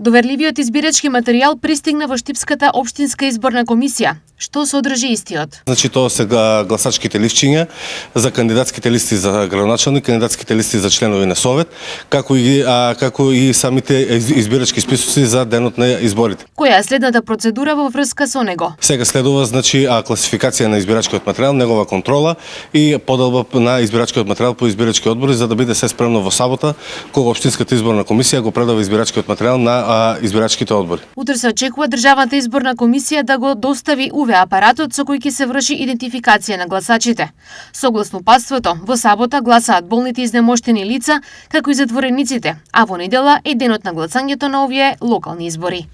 Доверливиот избирачки материјал пристигна во Штипската општинска изборна комисија. Што содржи истиот? Значи тоа се гласачките листчиња за кандидатските листи за градоначалник, кандидатските листи за членови на совет, како и самите избирачки списоци за денот на изборите. Која е следната процедура во врска со него? Сега следува класификација на избирачкиот материјал, негова контрола и поделба на избирачкиот материјал по избирачки одбори за да биде се спремно во сабота кога општинската изборна комисија го предава избирачкиот материјал на избирачките одбори. Утре се очекува Државната изборна комисија да го достави апаратот со кој ќе се врши идентификација на гласачите. Согласно патството, во сабота гласаат болните изнемоштени лица, како и затворениците, а во недела е денот на гласањето на овие локални избори.